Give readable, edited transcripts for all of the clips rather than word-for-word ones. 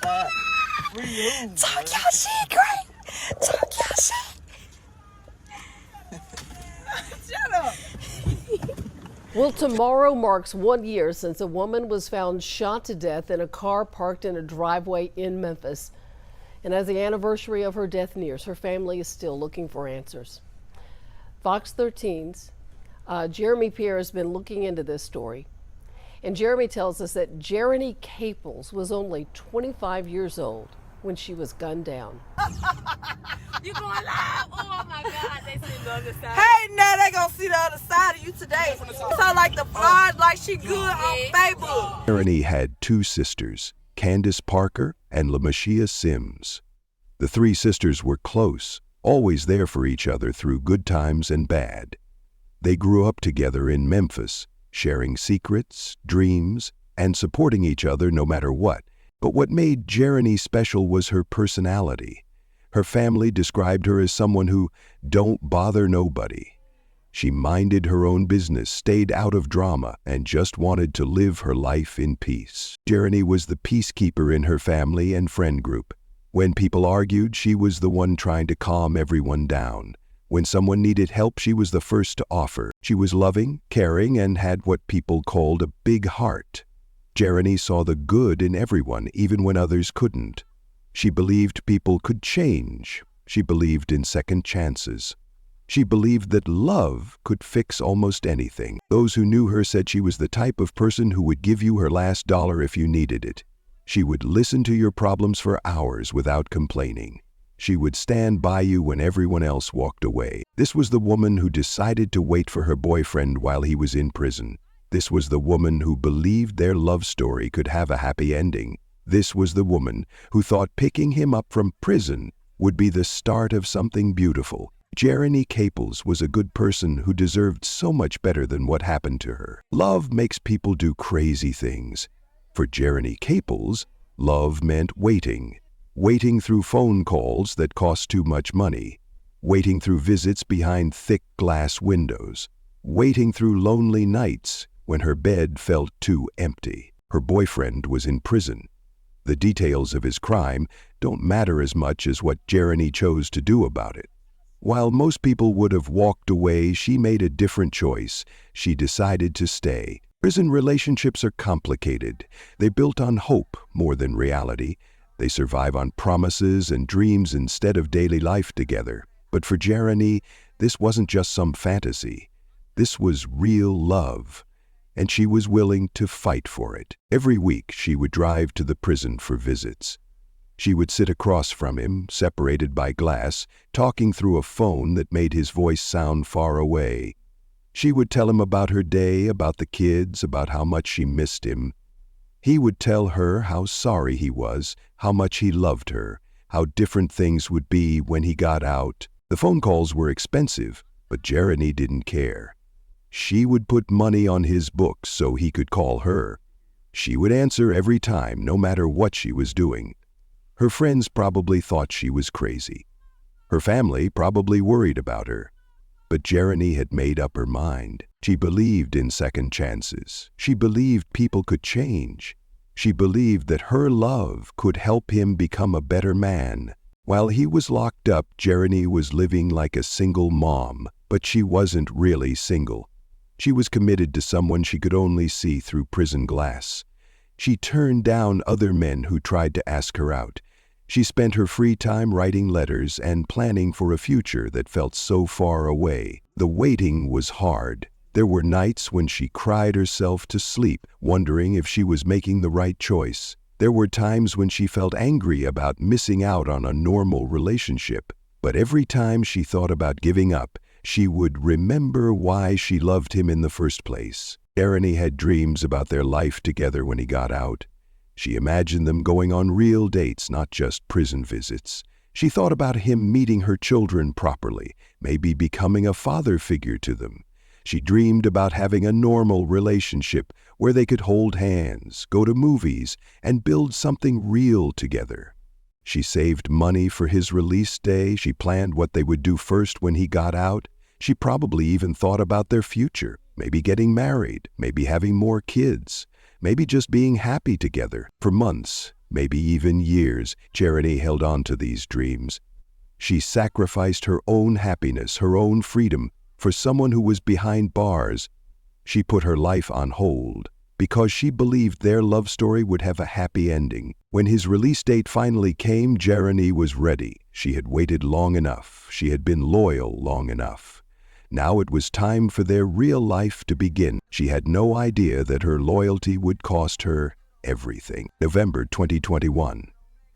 Talk your shit, Gray. Talk your shit. Shut up. Well, tomorrow marks 1 year since a woman was found shot to death in a car parked in a driveway in Memphis. And as the anniversary of her death nears, her family is still looking for answers. Fox 13's Jeremy Pierre has been looking into this story. And Jeremy tells us that Jiren Caples was only 25 years old when she was gunned down. You going live? Oh my God, they see the other side. Hey, now they gonna see the other side of you today. So like the vlog, like she good on Facebook. Jerriny had two sisters, Candace Parker and LaMashia Sims. The three sisters were close, always there for each other through good times and bad. They grew up together in Memphis, sharing secrets, dreams, and supporting each other no matter what. But what made Jerriny special was her personality. Her family described her as someone who don't bother nobody. She minded her own business, stayed out of drama, and just wanted to live her life in peace. Jerriny was the peacekeeper in her family and friend group. When people argued, she was the one trying to calm everyone down. When someone needed help, she was the first to offer. She was loving, caring, and had what people called a big heart. Jerriny saw the good in everyone, even when others couldn't. She believed people could change. She believed in second chances. She believed that love could fix almost anything. Those who knew her said she was the type of person who would give you her last dollar if you needed it. She would listen to your problems for hours without complaining. She would stand by you when everyone else walked away. This was the woman who decided to wait for her boyfriend while he was in prison. This was the woman who believed their love story could have a happy ending. This was the woman who thought picking him up from prison would be the start of something beautiful. Jiren Capable was a good person who deserved so much better than what happened to her. Love makes people do crazy things. For Jiren Capable, love meant waiting. Waiting through phone calls that cost too much money. Waiting through visits behind thick glass windows. Waiting through lonely nights when her bed felt too empty. Her boyfriend was in prison. The details of his crime don't matter as much as what Jerriny chose to do about it. While most people would have walked away, she made a different choice. She decided to stay. Prison relationships are complicated. They're built on hope more than reality. They survive on promises and dreams instead of daily life together. But for Jerriny, this wasn't just some fantasy. This was real love, and she was willing to fight for it. Every week, she would drive to the prison for visits. She would sit across from him, separated by glass, talking through a phone that made his voice sound far away. She would tell him about her day, about the kids, about how much she missed him. He would tell her how sorry he was, how much he loved her, how different things would be when he got out. The phone calls were expensive, but Jerriny didn't care. She would put money on his books so he could call her. She would answer every time, no matter what she was doing. Her friends probably thought she was crazy. Her family probably worried about her. But Jerriny had made up her mind. She believed in second chances. She believed people could change. She believed that her love could help him become a better man. While he was locked up, Jerriny was living like a single mom, but she wasn't really single. She was committed to someone she could only see through prison glass. She turned down other men who tried to ask her out. She spent her free time writing letters and planning for a future that felt so far away. The waiting was hard. There were nights when she cried herself to sleep, wondering if she was making the right choice. There were times when she felt angry about missing out on a normal relationship. But every time she thought about giving up, she would remember why she loved him in the first place. Jerriny had dreams about their life together when he got out. She imagined them going on real dates, not just prison visits. She thought about him meeting her children properly, maybe becoming a father figure to them. She dreamed about having a normal relationship where they could hold hands, go to movies, and build something real together. She saved money for his release day. She planned what they would do first when he got out. She probably even thought about their future, maybe getting married, maybe having more kids. Maybe just being happy together. For months, maybe even years, Jerriny held on to these dreams. She sacrificed her own happiness, her own freedom, for someone who was behind bars. She put her life on hold because she believed their love story would have a happy ending. When his release date finally came, Jerriny was ready. She had waited long enough. She had been loyal long enough. Now it was time for their real life to begin. She had no idea that her loyalty would cost her everything. November 2021.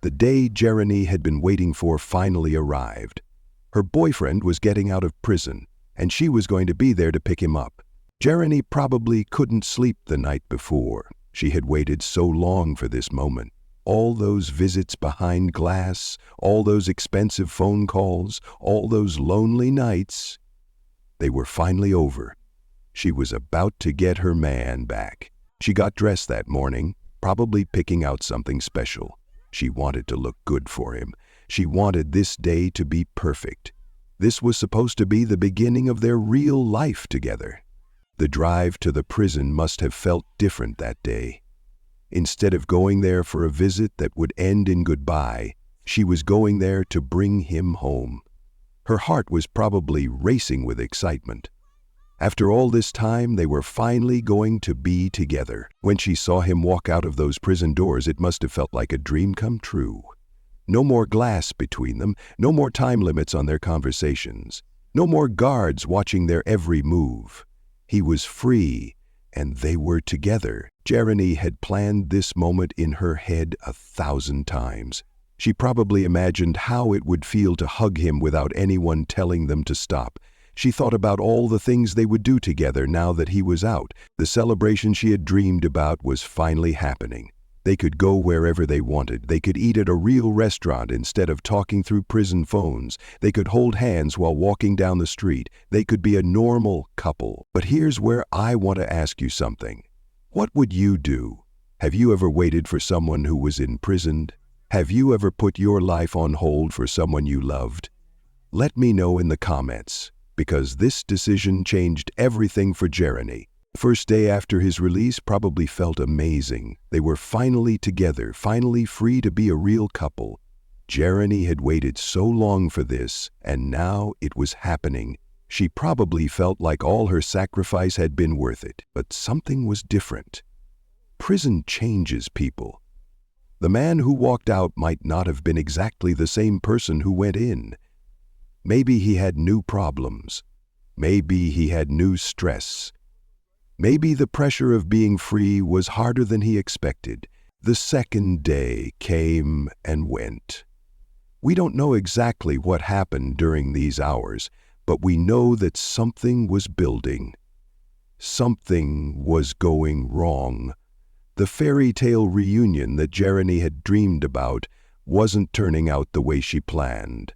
The day Jerriny had been waiting for finally arrived. Her boyfriend was getting out of prison, and she was going to be there to pick him up. Jerriny probably couldn't sleep the night before. She had waited so long for this moment. All those visits behind glass, all those expensive phone calls, all those lonely nights. They were finally over. She was about to get her man back. She got dressed that morning, probably picking out something special. She wanted to look good for him. She wanted this day to be perfect. This was supposed to be the beginning of their real life together. The drive to the prison must have felt different that day. Instead of going there for a visit that would end in goodbye, she was going there to bring him home. Her heart was probably racing with excitement. After all this time, they were finally going to be together. When she saw him walk out of those prison doors, it must have felt like a dream come true. No more glass between them, no more time limits on their conversations, no more guards watching their every move. He was free, and they were together. Jerriny had planned this moment in her head 1,000 times. She probably imagined how it would feel to hug him without anyone telling them to stop. She thought about all the things they would do together now that he was out. The celebration she had dreamed about was finally happening. They could go wherever they wanted. They could eat at a real restaurant instead of talking through prison phones. They could hold hands while walking down the street. They could be a normal couple. But here's where I want to ask you something. What would you do? Have you ever waited for someone who was imprisoned? Have you ever put your life on hold for someone you loved? Let me know in the comments, because this decision changed everything for Jerriny. First day after his release probably felt amazing. They were finally together, finally free to be a real couple. Jerriny had waited so long for this, and now it was happening. She probably felt like all her sacrifice had been worth it, but something was different. Prison changes people. The man who walked out might not have been exactly the same person who went in. Maybe he had new problems. Maybe he had new stress. Maybe the pressure of being free was harder than he expected. The second day came and went. We don't know exactly what happened during these hours, but we know that something was building. Something was going wrong. The fairy tale reunion that Jerriny had dreamed about wasn't turning out the way she planned.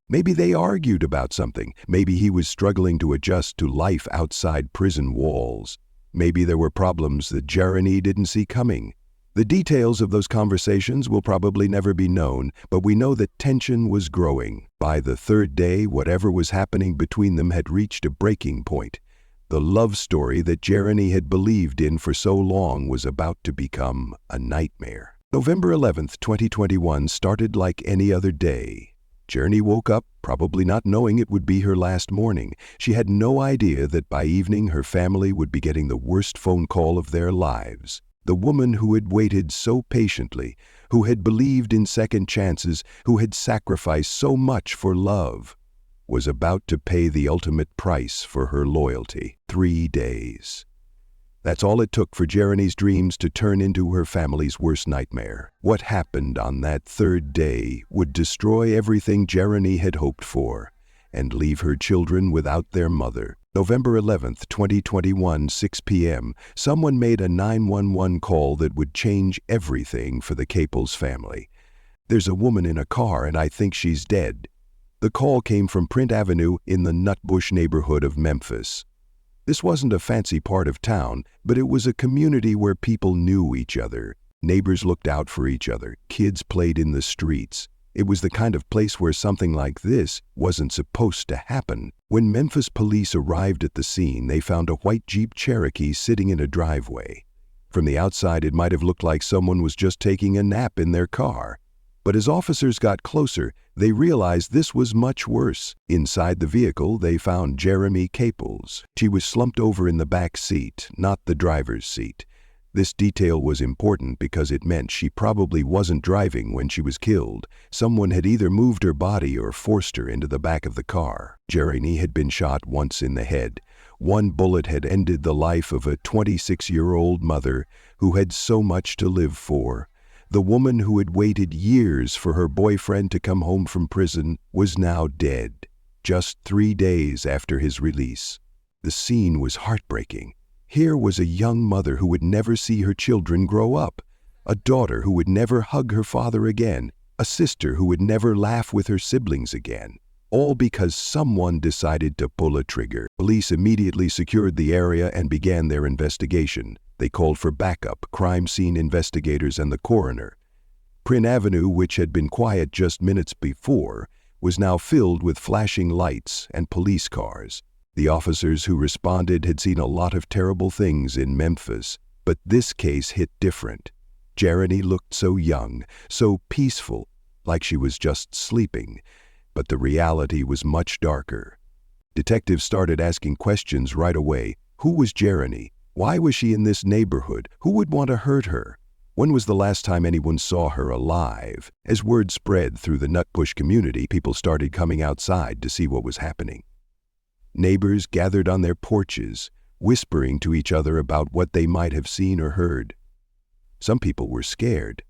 Maybe they argued about something. Maybe he was struggling to adjust to life outside prison walls. Maybe there were problems that Jerriny didn't see coming. The details of those conversations will probably never be known, but we know that tension was growing. By the third day, whatever was happening between them had reached a breaking point. The love story that Jerriny had believed in for so long was about to become a nightmare. November 11th, 2021 started like any other day. Jerriny woke up, probably not knowing it would be her last morning. She had no idea that by evening her family would be getting the worst phone call of their lives. The woman who had waited so patiently, who had believed in second chances, who had sacrificed so much for love, was about to pay the ultimate price for her loyalty. 3 days. That's all it took for Jerriny's dreams to turn into her family's worst nightmare. What happened on that third day would destroy everything Jerriny had hoped for and leave her children without their mother. November 11th, 2021, 6 p.m., someone made a 911 call that would change everything for the Caples family. "There's a woman in a car and I think she's dead." The call came from Print Avenue in the Nutbush neighborhood of Memphis. This wasn't a fancy part of town, but it was a community where people knew each other. Neighbors looked out for each other. Kids played in the streets. It was the kind of place where something like this wasn't supposed to happen. When Memphis police arrived at the scene, they found a white Jeep Cherokee sitting in a driveway. From the outside, it might have looked like someone was just taking a nap in their car. But as officers got closer, they realized this was much worse. Inside the vehicle, they found Jiren Capable. She was slumped over in the back seat, not the driver's seat. This detail was important because it meant she probably wasn't driving when she was killed. Someone had either moved her body or forced her into the back of the car. Jerriny had been shot once in the head. One bullet had ended the life of a 26-year-old mother who had so much to live for. The woman who had waited years for her boyfriend to come home from prison was now dead, just 3 days after his release. The scene was heartbreaking. Here was a young mother who would never see her children grow up, a daughter who would never hug her father again, a sister who would never laugh with her siblings again, all because someone decided to pull a trigger. Police immediately secured the area and began their investigation. They called for backup, crime scene investigators, and the coroner. Prin Avenue, which had been quiet just minutes before, was now filled with flashing lights and police cars. The officers who responded had seen a lot of terrible things in Memphis, but this case hit different. Jerriny looked so young, so peaceful, like she was just sleeping, but the reality was much darker. Detectives started asking questions right away. Who was Jerriny? Why was she in this neighborhood? Who would want to hurt her? When was the last time anyone saw her alive? As word spread through the Nutbush community, people started coming outside to see what was happening. Neighbors gathered on their porches, whispering to each other about what they might have seen or heard. Some people were scared.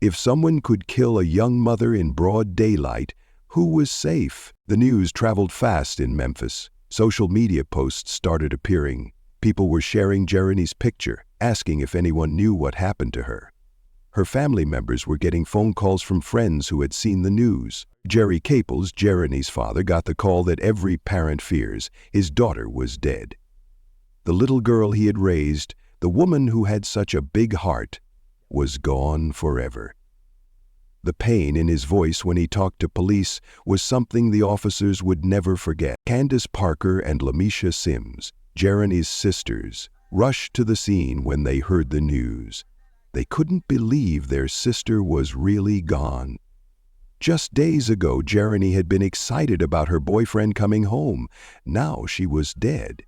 If someone could kill a young mother in broad daylight, who was safe? The news traveled fast in Memphis. Social media posts started appearing. People were sharing Jerriny's picture, asking if anyone knew what happened to her. Her family members were getting phone calls from friends who had seen the news. Jiren Capable, Jerriny's father, got the call that every parent fears. His daughter was dead. The little girl he had raised, the woman who had such a big heart, was gone forever. The pain in his voice when he talked to police was something the officers would never forget. Candace Parker and Lamisha Sims, Jerriny's sisters, rushed to the scene when they heard the news. They couldn't believe their sister was really gone. Just days ago, Jerriny had been excited about her boyfriend coming home. Now she was dead.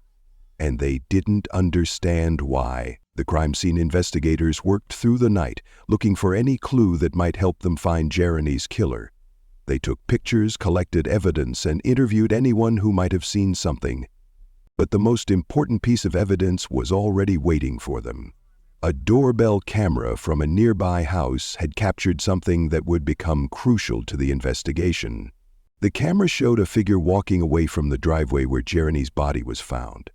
And they didn't understand why. The crime scene investigators worked through the night, looking for any clue that might help them find Jerriny's killer. They took pictures, collected evidence, and interviewed anyone who might have seen something. But the most important piece of evidence was already waiting for them. A doorbell camera from a nearby house had captured something that would become crucial to the investigation. The camera showed a figure walking away from the driveway where Jerriny's body was found.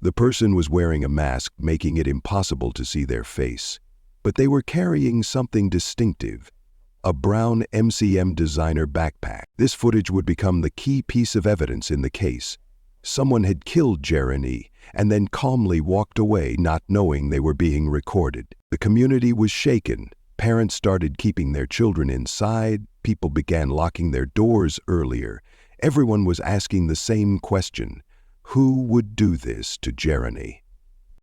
The person was wearing a mask, making it impossible to see their face. But they were carrying something distinctive, a brown MCM designer backpack. This footage would become the key piece of evidence in the case. Someone had killed Jerriny and then calmly walked away, not knowing they were being recorded. The community was shaken. Parents started keeping their children inside. People began locking their doors earlier. Everyone was asking the same question: who would do this to Jerriny?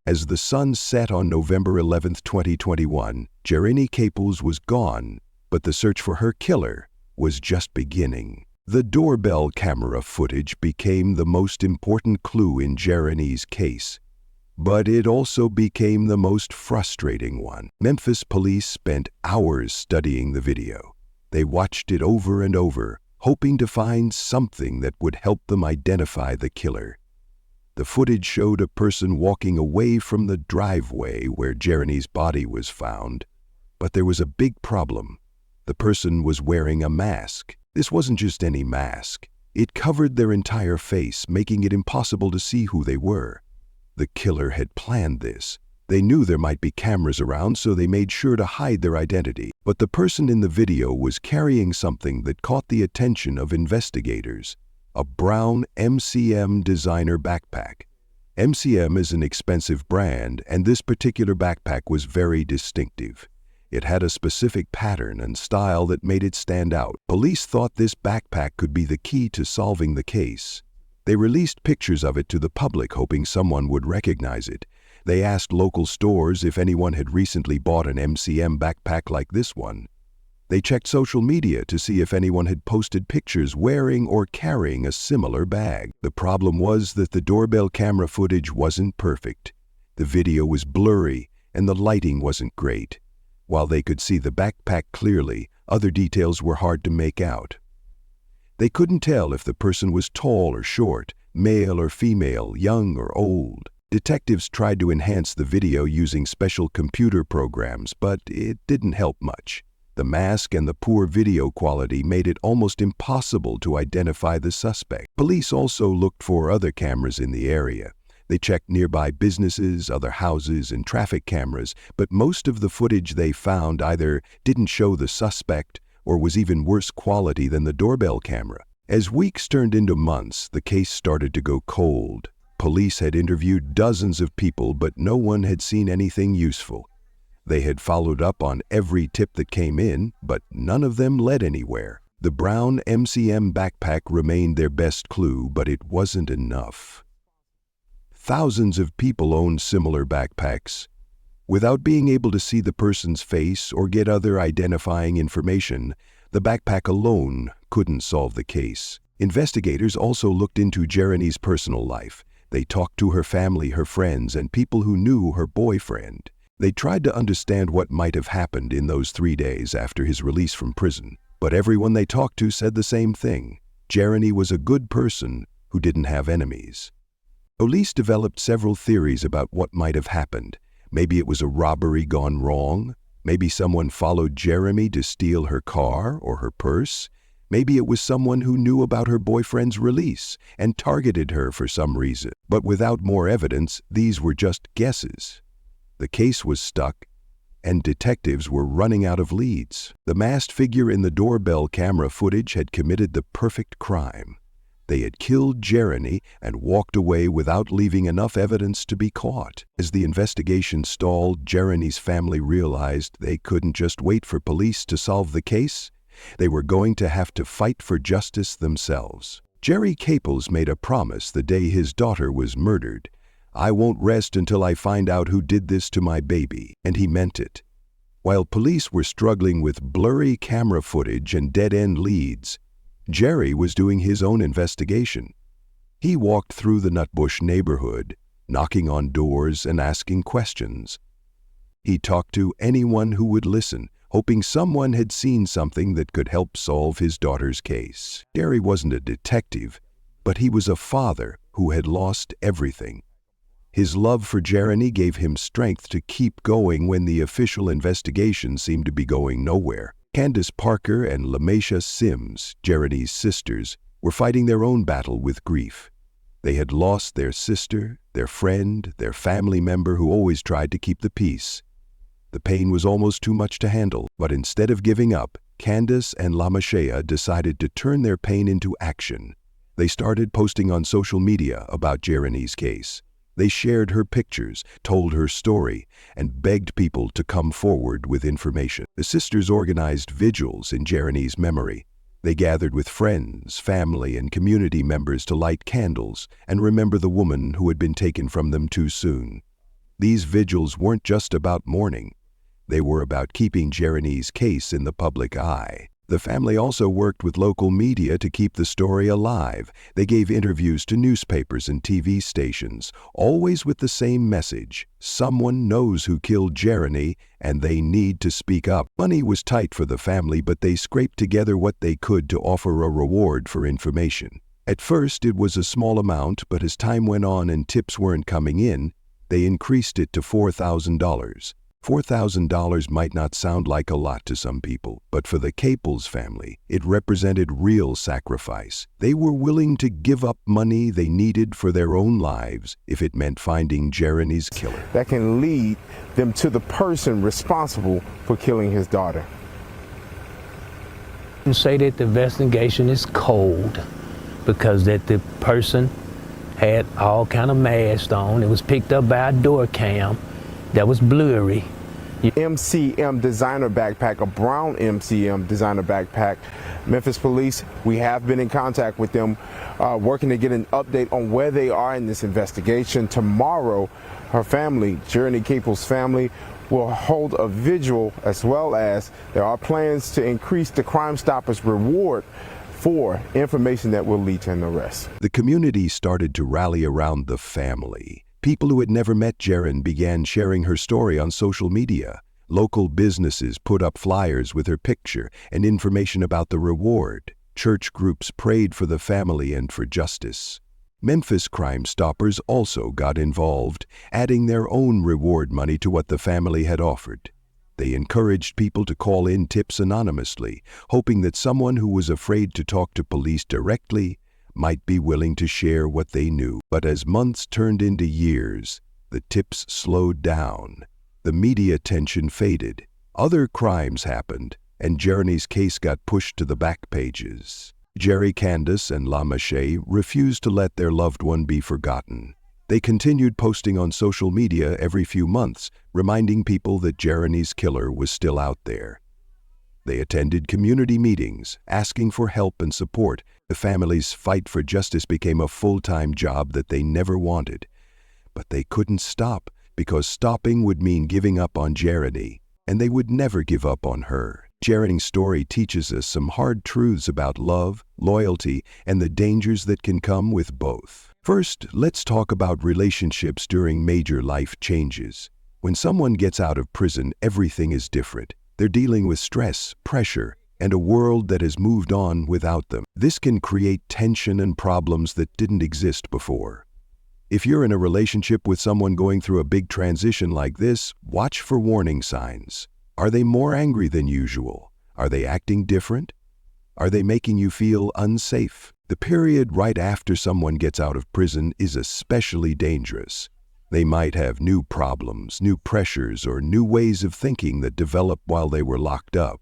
As the sun set on November 11, 2021, Jiren Capable was gone, but the search for her killer was just beginning. The doorbell camera footage became the most important clue in Jerriny's case, but it also became the most frustrating one. Memphis police spent hours studying the video. They watched it over and over, hoping to find something that would help them identify the killer. The footage showed a person walking away from the driveway where Jerriny's body was found, but there was a big problem. The person was wearing a mask. This wasn't just any mask. It covered their entire face, making it impossible to see who they were. The killer had planned this. They knew there might be cameras around, so they made sure to hide their identity. But the person in the video was carrying something that caught the attention of investigators: a brown MCM designer backpack. MCM is an expensive brand, and this particular backpack was very distinctive. It had a specific pattern and style that made it stand out. Police thought this backpack could be the key to solving the case. They released pictures of it to the public, hoping someone would recognize it. They asked local stores if anyone had recently bought an MCM backpack like this one. They checked social media to see if anyone had posted pictures wearing or carrying a similar bag. The problem was that the doorbell camera footage wasn't perfect. The video was blurry and the lighting wasn't great. While they could see the backpack clearly, other details were hard to make out. They couldn't tell if the person was tall or short, male or female, young or old. Detectives tried to enhance the video using special computer programs, but it didn't help much. The mask and the poor video quality made it almost impossible to identify the suspect. Police also looked for other cameras in the area. They checked nearby businesses, other houses, and traffic cameras, but most of the footage they found either didn't show the suspect or was even worse quality than the doorbell camera. As weeks turned into months, the case started to go cold. Police had interviewed dozens of people, but no one had seen anything useful. They had followed up on every tip that came in, but none of them led anywhere. The brown MCM backpack remained their best clue, but it wasn't enough. Thousands of people owned similar backpacks. Without being able to see the person's face or get other identifying information, the backpack alone couldn't solve the case. Investigators also looked into Jerriny's personal life. They talked to her family, her friends, and people who knew her boyfriend. They tried to understand what might have happened in those 3 days after his release from prison, but everyone they talked to said the same thing. Jerriny was a good person who didn't have enemies. Police developed several theories about what might have happened. Maybe it was a robbery gone wrong. Maybe someone followed Jerriny to steal her car or her purse. Maybe it was someone who knew about her boyfriend's release and targeted her for some reason. But without more evidence, these were just guesses. The case was stuck, and detectives were running out of leads. The masked figure in the doorbell camera footage had committed the perfect crime. They had killed Jerriny and walked away without leaving enough evidence to be caught. As the investigation stalled, Jerriny's family realized they couldn't just wait for police to solve the case. They were going to have to fight for justice themselves. Jiren Caples made a promise the day his daughter was murdered. "I won't rest until I find out who did this to my baby," and he meant it. While police were struggling with blurry camera footage and dead-end leads, Jerry was doing his own investigation. He walked through the Nutbush neighborhood, knocking on doors and asking questions. He talked to anyone who would listen, hoping someone had seen something that could help solve his daughter's case. Jerry wasn't a detective, but he was a father who had lost everything. His love for Jerriny gave him strength to keep going when the official investigation seemed to be going nowhere. Candace Parker and Lamacia Sims, Jerriny's sisters, were fighting their own battle with grief. They had lost their sister, their friend, their family member who always tried to keep the peace. The pain was almost too much to handle, but instead of giving up, Candace and Lamacia decided to turn their pain into action. They started posting on social media about Jerriny's case. They shared her pictures, told her story, and begged people to come forward with information. The sisters organized vigils in Jerriny's memory. They gathered with friends, family, and community members to light candles and remember the woman who had been taken from them too soon. These vigils weren't just about mourning. They were about keeping Jerriny's case in the public eye. The family also worked with local media to keep the story alive. They gave interviews to newspapers and TV stations, always with the same message: someone knows who killed Jerriny, and they need to speak up. Money was tight for the family, but they scraped together what they could to offer a reward for information. At first, it was a small amount, but as time went on and tips weren't coming in, they increased it to $4,000. $4,000 might not sound like a lot to some people, but for the Caples family, it represented real sacrifice. They were willing to give up money they needed for their own lives if it meant finding Jerriny's killer. That can lead them to the person responsible for killing his daughter. You say that the investigation is cold because that the person had all kind of masks on. It was picked up by a door cam that was blurry. MCM designer backpack, a brown MCM designer backpack. Memphis police, we have been in contact with them, working to get an update on where they are in this investigation. Tomorrow, her family, Jiren Capable's family, will hold a vigil, as well as there are plans to increase the Crime Stoppers reward for information that will lead to an arrest. The community started to rally around the family. People who had never met Jiren began sharing her story on social media. Local businesses put up flyers with her picture and information about the reward. Church groups prayed for the family and for justice. Memphis Crime Stoppers also got involved, adding their own reward money to what the family had offered. They encouraged people to call in tips anonymously, hoping that someone who was afraid to talk to police directly might be willing to share what they knew. But as months turned into years, the tips slowed down. The media attention faded. Other crimes happened, and Jerriny's case got pushed to the back pages. Jerry, Candace, and LaMache refused to let their loved one be forgotten. They continued posting on social media every few months, reminding people that Jerriny's killer was still out there. They attended community meetings, asking for help and support. The family's fight for justice became a full-time job that they never wanted. But they couldn't stop, because stopping would mean giving up on Jerriny, and they would never give up on her. Jerriny's story teaches us some hard truths about love, loyalty, and the dangers that can come with both. First, let's talk about relationships during major life changes. When someone gets out of prison, everything is different. They're dealing with stress, pressure, and a world that has moved on without them. This can create tension and problems that didn't exist before. If you're in a relationship with someone going through a big transition like this, watch for warning signs. Are they more angry than usual? Are they acting different? Are they making you feel unsafe? The period right after someone gets out of prison is especially dangerous. They might have new problems, new pressures, or new ways of thinking that develop while they were locked up.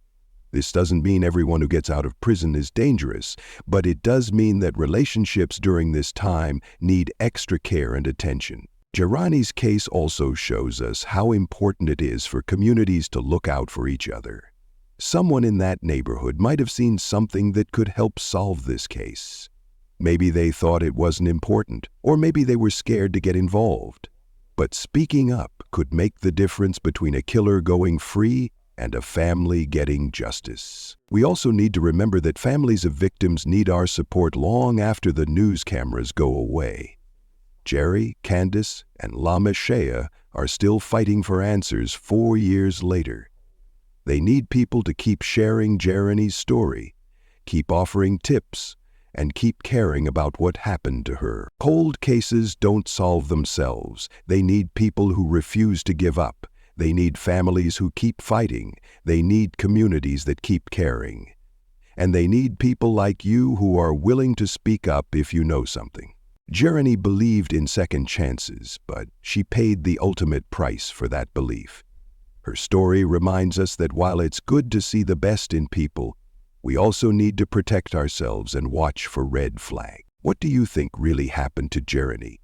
This doesn't mean everyone who gets out of prison is dangerous, but it does mean that relationships during this time need extra care and attention. Jerriny's case also shows us how important it is for communities to look out for each other. Someone in that neighborhood might have seen something that could help solve this case. Maybe they thought it wasn't important, or maybe they were scared to get involved. But speaking up could make the difference between a killer going free and a family getting justice. We also need to remember that families of victims need our support long after the news cameras go away. Jerry, Candace, and LaMache are still fighting for answers 4 years later. They need people to keep sharing Jerriny's story, keep offering tips, and keep caring about what happened to her. Cold cases don't solve themselves. They need people who refuse to give up. They need families who keep fighting. They need communities that keep caring. And they need people like you who are willing to speak up if you know something. Jerriny believed in second chances, but she paid the ultimate price for that belief. Her story reminds us that while it's good to see the best in people, we also need to protect ourselves and watch for red flags. What do you think really happened to Jerriny?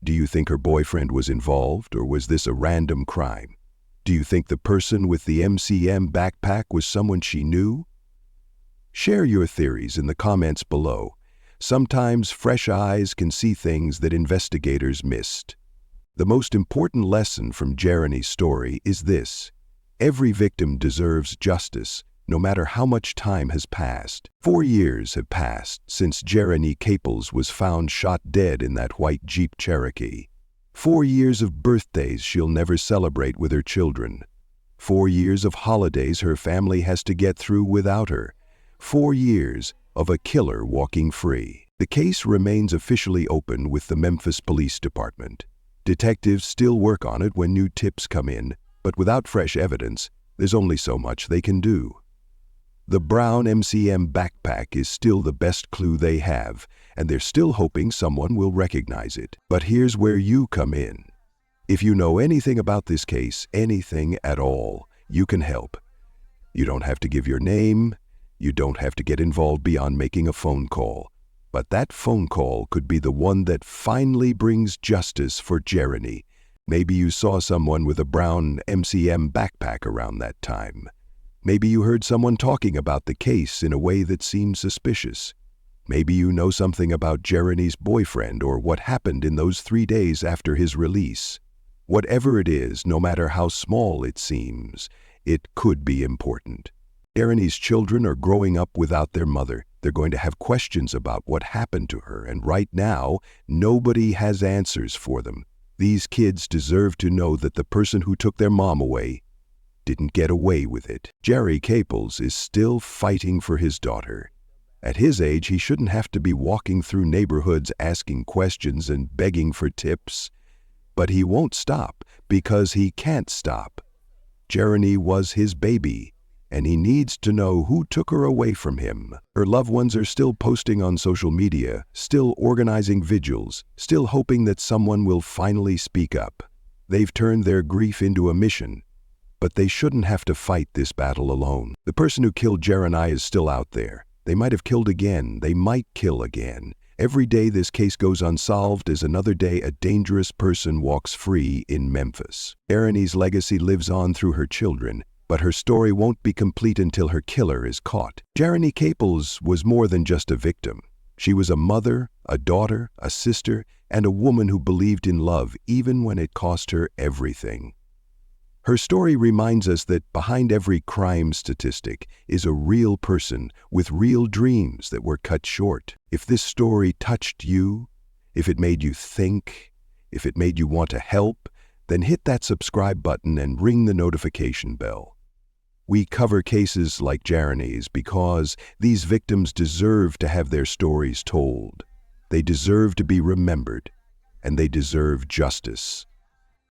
Do you think her boyfriend was involved, or was this a random crime? Do you think the person with the MCM backpack was someone she knew? Share your theories in the comments below. Sometimes fresh eyes can see things that investigators missed. The most important lesson from Jerriny's story is this: every victim deserves justice, no matter how much time has passed. 4 years have passed since Jiren Capable was found shot dead in that white Jeep Cherokee. 4 years of birthdays she'll never celebrate with her children. 4 years of holidays her family has to get through without her. 4 years of a killer walking free. The case remains officially open with the Memphis Police Department. Detectives still work on it when new tips come in, but without fresh evidence, there's only so much they can do. The brown MCM backpack is still the best clue they have, and they're still hoping someone will recognize it. But here's where you come in. If you know anything about this case, anything at all, you can help. You don't have to give your name. You don't have to get involved beyond making a phone call. But that phone call could be the one that finally brings justice for Jerriny. Maybe you saw someone with a brown MCM backpack around that time. Maybe you heard someone talking about the case in a way that seemed suspicious. Maybe you know something about Jerriny's boyfriend or what happened in those 3 days after his release. Whatever it is, no matter how small it seems, it could be important. Jerriny's children are growing up without their mother. They're going to have questions about what happened to her, and right now, nobody has answers for them. These kids deserve to know that the person who took their mom away didn't get away with it. Jiren Caples is still fighting for his daughter. At his age, he shouldn't have to be walking through neighborhoods asking questions and begging for tips. But he won't stop because he can't stop. Jerriny was his baby, and he needs to know who took her away from him. Her loved ones are still posting on social media, still organizing vigils, still hoping that someone will finally speak up. They've turned their grief into a mission, but they shouldn't have to fight this battle alone. The person who killed Jerriny is still out there. They might have killed again. They might kill again. Every day this case goes unsolved is another day a dangerous person walks free in Memphis. Jerriny's legacy lives on through her children, but her story won't be complete until her killer is caught. Jiren Capable was more than just a victim. She was a mother, a daughter, a sister, and a woman who believed in love even when it cost her everything. Her story reminds us that behind every crime statistic is a real person with real dreams that were cut short. If this story touched you, if it made you think, if it made you want to help, then hit that subscribe button and ring the notification bell. We cover cases like Jerriny's because these victims deserve to have their stories told. They deserve to be remembered, and they deserve justice.